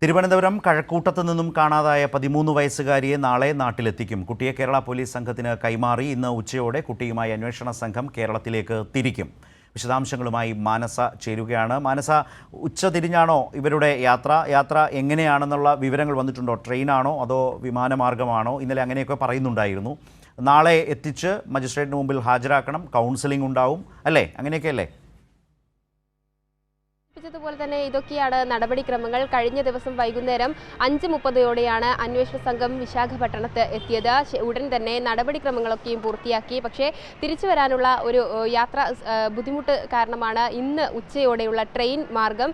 തിരുവനന്തപുരം കഴക്കൂട്ടത്ത് നിന്നും കാണാതായ 13 വയസ്സുകാരിയെ നാളെ നാട്ടിലെത്തിക്കും. കുട്ടിയെ കേരള പോലീസ് സംഘത്തിന് കൈമാറി ഇന്ന് ഉച്ചയോടെ കുട്ടിയുമായി അന്വേഷണ സംഘം കേരളത്തിലേക്ക് തിരിക്കും. വിശദാംശങ്ങളുമായി മാനസ ചേരുകയാണ്. മാനസ, ഉച്ചതിരിഞ്ഞാണോ ഇവരുടെ യാത്ര എങ്ങനെയാണെന്നുള്ള വിവരങ്ങൾ വന്നിട്ടുണ്ടോ? ട്രെയിനാണോ അതോ വിമാനമാർഗമാണോ? ഇന്നലെ അങ്ങനെയൊക്കെ പറയുന്നുണ്ടായിരുന്നു. നാളെ എത്തിച്ച് മജിസ്ട്രേറ്റിന് മുമ്പിൽ ഹാജരാക്കണം, കൗൺസിലിംഗ് ഉണ്ടാവും അല്ലേ? അങ്ങനെയൊക്കെയല്ലേ? പോലെ തന്നെ ഇതൊക്കെയാണ് നടപടിക്രമങ്ങൾ. കഴിഞ്ഞ ദിവസം വൈകുന്നേരം 5:30 അന്വേഷണ സംഘം വിശാഖപട്ടണത്ത് എത്തിയത്. ഉടൻ തന്നെ നടപടിക്രമങ്ങളൊക്കെയും പൂർത്തിയാക്കി. പക്ഷേ തിരിച്ചു വരാനുള്ള ഒരു യാത്ര ബുദ്ധിമുട്ട് കാരണമാണ് ഇന്ന് ഉച്ചയോടെയുള്ള ട്രെയിൻ മാർഗം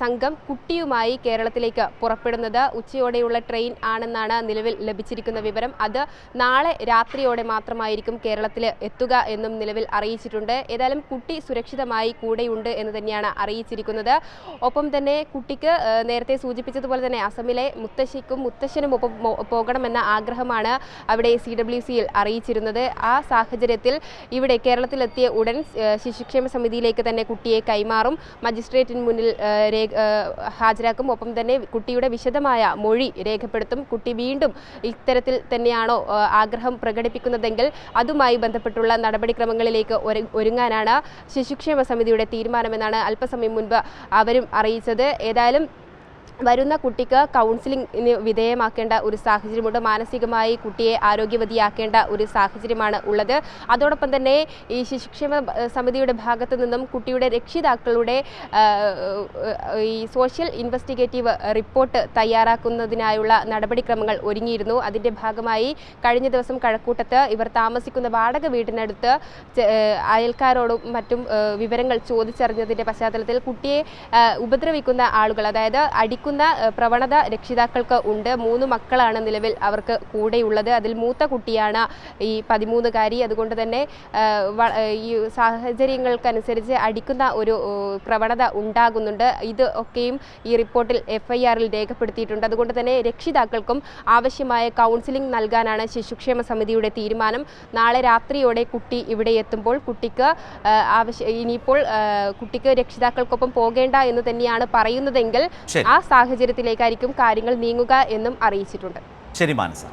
സംഘം കുട്ടിയുമായി കേരളത്തിലേക്ക് പുറപ്പെടുന്നത്. ഉച്ചയോടെയുള്ള ട്രെയിൻ ആണെന്നാണ് നിലവിൽ ലഭിച്ചിരിക്കുന്ന വിവരം. അത് നാളെ രാത്രിയോടെ മാത്രമായിരിക്കും കേരളത്തിൽ എത്തുക എന്നും നിലവിൽ അറിയിച്ചിട്ടുണ്ട്. ഏതായാലും കുട്ടി സുരക്ഷിതമായി കൂടെയുണ്ട് എന്ന് തന്നെയാണ് അറിയിച്ചിരിക്കുന്നത്. ഒപ്പം തന്നെ കുട്ടിക്ക് നേരത്തെ സൂചിപ്പിച്ചതുപോലെ തന്നെ അസമിലെ മുത്തശ്ശിക്കും മുത്തശ്ശനും ഒപ്പം പോകണമെന്ന ആഗ്രഹമാണ് അവിടെ CWCയിൽ അറിയിച്ചിരുന്നത്. ആ സാഹചര്യത്തിൽ ഇവിടെ കേരളത്തിലെത്തിയ ഉടൻ ശിശുക്ഷേമ സമിതിയിലേക്ക് തന്നെ കുട്ടിയെ കൈമാറും, മജിസ്ട്രേറ്റിന് മുന്നിൽ ഹാജരാക്കും. ഒപ്പം തന്നെ കുട്ടിയുടെ വിശദമായ മൊഴി രേഖപ്പെടുത്തും. കുട്ടി വീണ്ടും ഇത്തരത്തിൽ തന്നെയാണോ ആഗ്രഹം പ്രകടിപ്പിക്കുന്നതെങ്കിൽ അതുമായി ബന്ധപ്പെട്ടുള്ള നടപടിക്രമങ്ങളിലേക്ക് ഒരുങ്ങാനാണ് ശിശുക്ഷേമ സമിതിയുടെ തീരുമാനമെന്നാണ് അല്പസമയം മുൻപ് അവരും അറിയിച്ചത്. ഏതായാലും വരുന്ന കുട്ടിക്ക് കൗൺസിലിംഗിന് വിധേയമാക്കേണ്ട ഒരു സാഹചര്യമുണ്ട്. മാനസികമായി കുട്ടിയെ ആരോഗ്യവതിയാക്കേണ്ട ഒരു സാഹചര്യമാണ് ഉള്ളത്. അതോടൊപ്പം തന്നെ ഈ ശിശുക്ഷേമ സമിതിയുടെ ഭാഗത്തു നിന്നും കുട്ടിയുടെ രക്ഷിതാക്കളുടെ ഈ സോഷ്യൽ ഇൻവെസ്റ്റിഗേറ്റീവ് റിപ്പോർട്ട് തയ്യാറാക്കുന്നതിനായുള്ള നടപടിക്രമങ്ങൾ ഒരുങ്ങിയിരുന്നു. അതിൻ്റെ ഭാഗമായി കഴിഞ്ഞ ദിവസം കഴക്കൂട്ടത്ത് ഇവർ താമസിക്കുന്ന വാടക വീടിനടുത്ത് അയൽക്കാരോടും മറ്റും വിവരങ്ങൾ ചോദിച്ചറിഞ്ഞതിൻ്റെ പശ്ചാത്തലത്തിൽ കുട്ടിയെ ഉപദ്രവിക്കുന്ന ആളുകൾ, അതായത് അടിക്കുന്ന പ്രവണത രക്ഷിതാക്കൾക്ക് ഉണ്ട്. 3 മക്കളാണ് നിലവിൽ അവർക്ക് കൂടെയുള്ളത്. അതിൽ മൂത്ത കുട്ടിയാണ് ഈ 13കാരി. അതുകൊണ്ട് തന്നെ ഈ സാഹചര്യങ്ങൾക്കനുസരിച്ച് അടിക്കുന്ന ഒരു പ്രവണത ഉണ്ടാകുന്നുണ്ട്. ഇത് ഒക്കെയും ഈ റിപ്പോർട്ടിൽ FIRൽ രേഖപ്പെടുത്തിയിട്ടുണ്ട്. അതുകൊണ്ട് തന്നെ രക്ഷിതാക്കൾക്കും ആവശ്യമായ കൗൺസിലിംഗ് നൽകാനാണ് ശിശുക്ഷേമ സമിതിയുടെ തീരുമാനം. നാളെ രാത്രിയോടെ കുട്ടി ഇവിടെ എത്തുമ്പോൾ ഇനിയിപ്പോൾ കുട്ടിക്ക് രക്ഷിതാക്കൾക്കൊപ്പം പോകേണ്ട എന്ന് തന്നെയാണ് പറയുന്നതെങ്കിൽ ആ സാഹചര്യത്തിലേക്കായിരിക്കും കാര്യങ്ങൾ നീങ്ങുക എന്നും അറിയിച്ചിട്ടുണ്ട്. ശരി മാനസ.